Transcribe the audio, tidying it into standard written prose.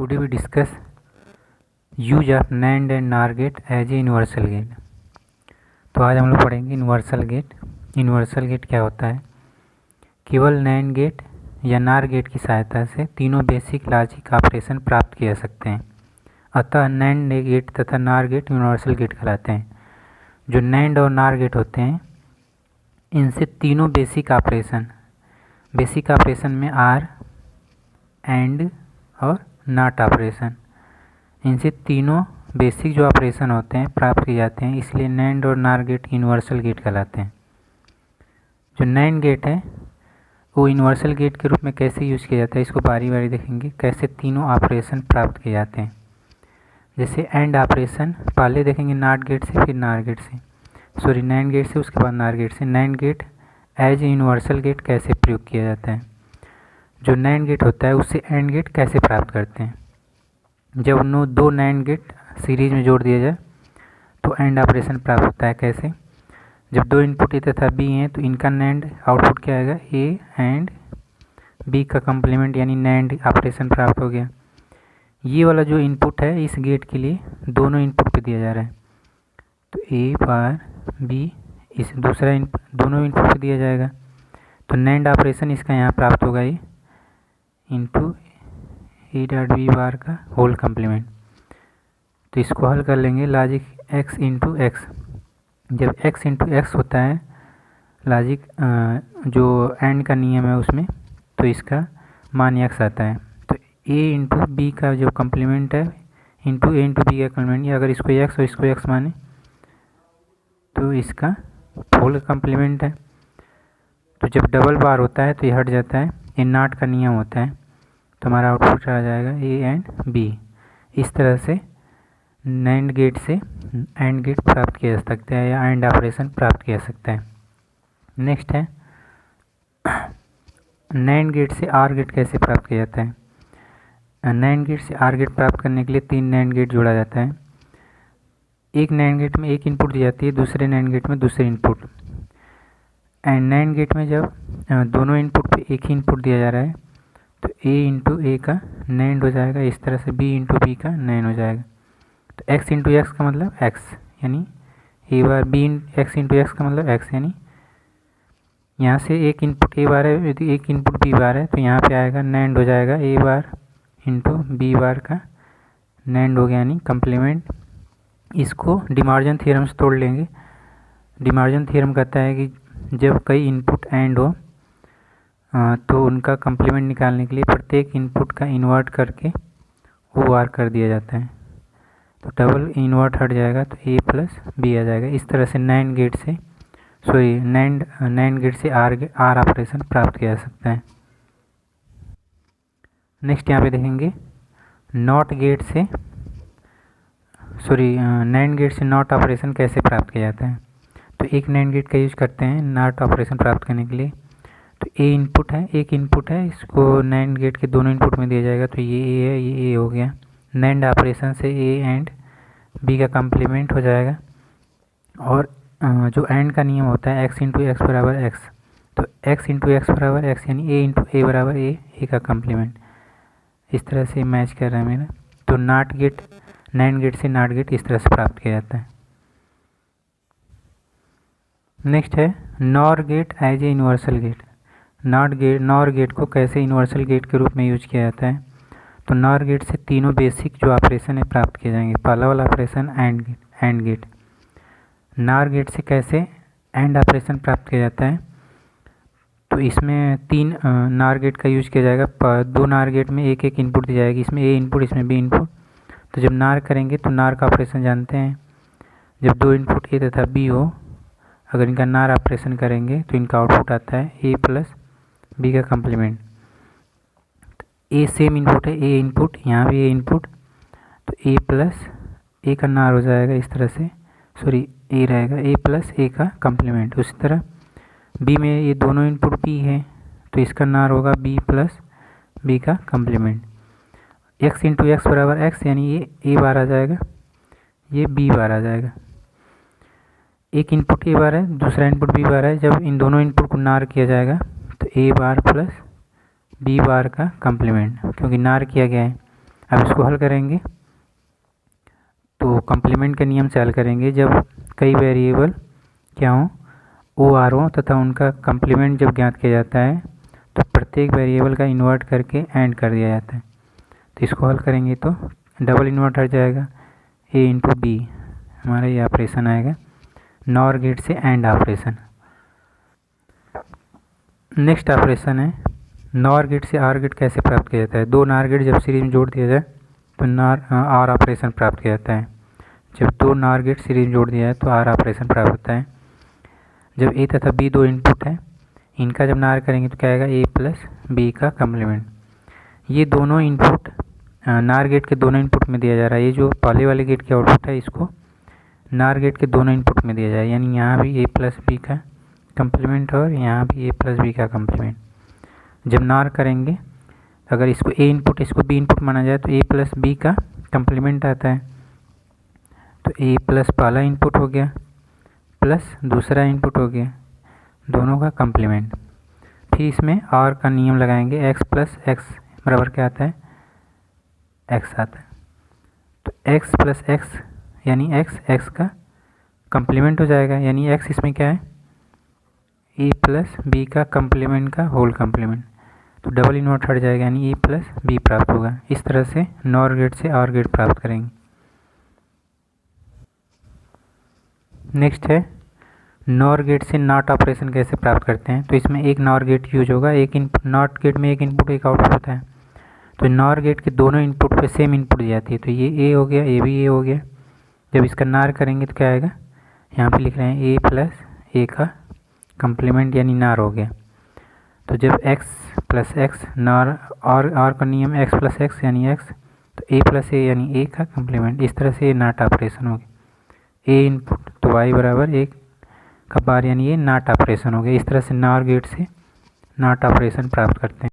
Today we discuss use of NAND and NOR gate as a universal gate। तो आज हम लोग पढ़ेंगे यूनिवर्सल गेट। यूनिवर्सल गेट क्या होता है? केवल NAND गेट या NOR गेट की सहायता से तीनों बेसिक लॉजिक ऑपरेशन प्राप्त किए जा सकते हैं। अतः NAND गेट तथा NOR गेट यूनिवर्सल गेट कहलाते हैं। जो NAND और NOR गेट होते हैं इनसे तीनों बेसिक ऑपरेशन में आर एंड और नॉट ऑपरेशन, इनसे तीनों बेसिक जो ऑपरेशन होते हैं प्राप्त किए जाते हैं, इसलिए NAND और NOR गेट यूनिवर्सल गेट कहलाते हैं। जो NAND गेट है वो यूनिवर्सल गेट के रूप में कैसे यूज़ किया जाता है, इसको बारी बारी देखेंगे कैसे तीनों ऑपरेशन प्राप्त किए जाते हैं। जैसे एंड ऑपरेशन पहले देखेंगे NOT गेट से, फिर NOR गेट से, सॉरी NAND गेट से, उसके बाद NOR गेट से। NAND gate as a universal gate कैसे प्रयोग किया जाता है? जो NAND गेट होता है उससे एंड गेट कैसे प्राप्त करते हैं? जब दो NAND गेट सीरीज में जोड़ दिया जाए तो एंड ऑपरेशन प्राप्त होता है। कैसे? जब दो इनपुट ए तथा बी हैं तो इनका NAND आउटपुट क्या आएगा? ए एंड बी का कंप्लीमेंट यानी NAND ऑपरेशन प्राप्त हो गया। ये वाला जो इनपुट है इस गेट के लिए दोनों इनपुट पे दिया जा रहा है, तो ए बार बी इस दूसरा दोनों इनपुट पे दिया जाएगा, तो NAND ऑपरेशन इसका यहाँ प्राप्त होगा ये into A dot B bar का होल कम्प्लीमेंट। तो इसको हल कर लेंगे लॉजिक x इंटू एक्स। जब x इंटू एक्स होता है लॉजिक जो एंड का नियम है उसमें, तो इसका मान x आता है। तो a इंटू बी का जो कम्प्लीमेंट है इंटू ए इंटू बी का कम्प्लीमेंट, या अगर इसको x और इसको x माने तो इसका होल कम्प्लीमेंट है। तो जब डबल बार होता है तो ये हट जाता है, ये नॉट का नियम होता है, तो हमारा आउटपुट आ जाएगा ए एंड बी। इस तरह से NAND गेट से एंड गेट प्राप्त किया जा सकता है या एंड ऑपरेशन प्राप्त किया जा सकता है। नेक्स्ट है NAND गेट से आर गेट कैसे प्राप्त किया जाता है? NAND गेट से आर गेट प्राप्त करने के लिए तीन NAND गेट जोड़ा जाता है। एक NAND गेट में एक इनपुट दी जाती है, दूसरे NAND गेट में दूसरे इनपुट। एंड NAND गेट में जब दोनों इनपुट पे एक ही इनपुट दिया जा रहा है तो a इंटू ए का NAND हो जाएगा, इस तरह से b इंटू बी का NAND हो जाएगा। तो x इंटू एक्स का मतलब x यानी ए बार b x इंटू एक्स का मतलब x, यानी यहाँ से एक इनपुट a बार है, यदि एक इनपुट b बार है तो यहाँ पे आएगा NAND हो जाएगा a बार इंटू b बार का NAND हो गया यानी कम्प्लीमेंट। इसको डिमार्जन थ्योरम से तोड़ लेंगे। डिमार्जन थ्योरम कहता है कि जब कई इनपुट एंड हो तो उनका कम्प्लीमेंट निकालने के लिए प्रत्येक इनपुट का इन्वर्ट करके वो आर कर दिया जाता है, तो डबल इन्वर्ट हट जाएगा तो ए प्लस बी आ जाएगा। इस तरह से NAND गेट से आर ऑपरेशन प्राप्त किया जा सकता है। नेक्स्ट यहाँ पे देखेंगे NAND गेट से नॉट ऑपरेशन कैसे प्राप्त किया जाता है। तो एक NAND गेट का यूज करते हैं नॉट ऑपरेशन प्राप्त करने के लिए। तो एक इनपुट है, इसको NAND गेट के दोनों इनपुट में दिया जाएगा, तो ये ए है, ये ए हो गया। NAND ऑपरेशन से ए एंड बी का कम्प्लीमेंट हो जाएगा, और जो एंड का नियम होता है x इंटू एक्स बराबर एक्स, तो x इंटू एक्स बराबर एक्स यानी ए इंटू ए बराबर ए का कम्प्लीमेंट। इस तरह से मैच कर रहा है मेरा। तो NAND गेट से NOT गेट इस तरह से प्राप्त किया जाता है। नेक्स्ट है NOR gate as a universal gate. NOR gate को कैसे यूनिवर्सल गेट के रूप में यूज किया जाता है? तो NOR गेट से तीनों बेसिक जो ऑपरेशन है प्राप्त किए जाएंगे। पहला वाला operation AND gate. NOR gate से कैसे एंड ऑपरेशन प्राप्त किया जाता है? तो इसमें तीन NOR गेट का यूज किया जाएगा। दो NOR गेट में एक एक इनपुट दी जाएगी, इसमें ए इनपुट इसमें बी इनपुट। तो जब NOR करेंगे तो NOR का ऑपरेशन जानते हैं, जब दो इनपुट ए तथा बी हो, अगर इनका NOR ऑपरेशन करेंगे तो इनका आउटपुट आता है ए प्लस बी का कम्प्लीमेंट। ए सेम इनपुट है, ए इनपुट, यहाँ भी ए इनपुट, तो ए प्लस ए का NOR हो जाएगा इस तरह से, सॉरी ए रहेगा ए प्लस ए का कम्प्लीमेंट। उसी तरह बी में ये दोनों इनपुट बी है तो इसका NOR होगा बी प्लस बी का कम्प्लीमेंट। x इंटू एक्स बराबर एक्स यानी ये ए बार आ जाएगा, ये बी बार आ जाएगा। एक इनपुट ए बार है, दूसरा इनपुट बी बार है। जब इन दोनों इनपुट को NOR किया जाएगा तो ए बार प्लस बी बार का कम्प्लीमेंट, क्योंकि NOR किया गया है। अब इसको हल करेंगे तो कंप्लीमेंट के नियम से हल करेंगे। जब कई वेरिएबल क्या हों, ओ आर हों तथा उनका कंप्लीमेंट जब ज्ञात किया जाता है तो प्रत्येक वेरिएबल का इन्वर्ट करके एंड कर दिया जाता है। तो इसको हल करेंगे तो डबल इन्वर्ट हट जाएगा, ए इंटू बी हमारा ये ऑपरेशन आएगा, नॉर गेट से एंड ऑपरेशन। नेक्स्ट ऑपरेशन है नॉर गेट से आर गेट कैसे प्राप्त किया जाता है। दो नॉर गेट जब सीरीज में जोड़ दिया जाए तो आर ऑपरेशन प्राप्त किया जाता है। जब दो नॉर गेट सीरीज में जोड़ दिया जाए तो आर ऑपरेशन प्राप्त होता है। जब ए तथा बी दो इनपुट है, इनका जब नार करेंगे तो क्या आएगा, ए प्लस बी का कम्प्लीमेंट। ये दोनों इनपुट नार गेट के दोनों इनपुट में दिया जा रहा है। ये जो पहले वाले गेट की आउटपुट है इसको नार गेट के दोनों इनपुट में दिया जाए, यानी यहाँ भी ए प्लस बी का कम्प्लीमेंट और यहाँ भी ए प्लस बी का कम्प्लीमेंट। जब नार करेंगे अगर इसको ए इनपुट इसको बी इनपुट माना जाए तो ए प्लस बी का कम्प्लीमेंट आता है। तो ए प्लस पहला इनपुट हो गया प्लस दूसरा इनपुट हो गया, दोनों का कम्प्लीमेंट। फिर इसमें और का नियम लगाएंगे, एक्स प्लस एक्स बराबर क्या आता है, एक्स आता है। तो एक्स प्लस एक्स यानी एक्स का कम्प्लीमेंट हो जाएगा, यानी एक्स इसमें क्या है, ए प्लस बी का कम्प्लीमेंट का होल कम्प्लीमेंट। तो डबल इन्वर्ट हट जाएगा, यानी ए प्लस बी प्राप्त होगा। इस तरह से नॉर गेट से आर गेट प्राप्त करेंगे। नेक्स्ट है नॉर गेट से नॉट ऑपरेशन कैसे प्राप्त करते हैं। तो इसमें एक नॉर गेट यूज होगा, एक इनपुट, नॉट गेट में एक इनपुट एक आउटपुट होता है। तो नॉर गेट के दोनों इनपुट पे सेम इनपुट दी जाती है। तो ये ए हो गया, ये भी ए हो गया। जब इसका नार करेंगे तो क्या आएगा, यहाँ पे लिख रहे हैं ए प्लस ए का कम्प्लीमेंट यानी नार हो गया। तो जब x प्लस एक्स नार और का नियम x प्लस एक्स यानी x, तो a प्लस ए यानी a का कम्प्लीमेंट। इस तरह से ये नाट ऑपरेशन हो गया। a इनपुट तो y बराबर एक का बार यानी ये नाट ऑपरेशन हो गया। इस तरह से नॉर गेट से नाट ऑपरेशन प्राप्त करते हैं।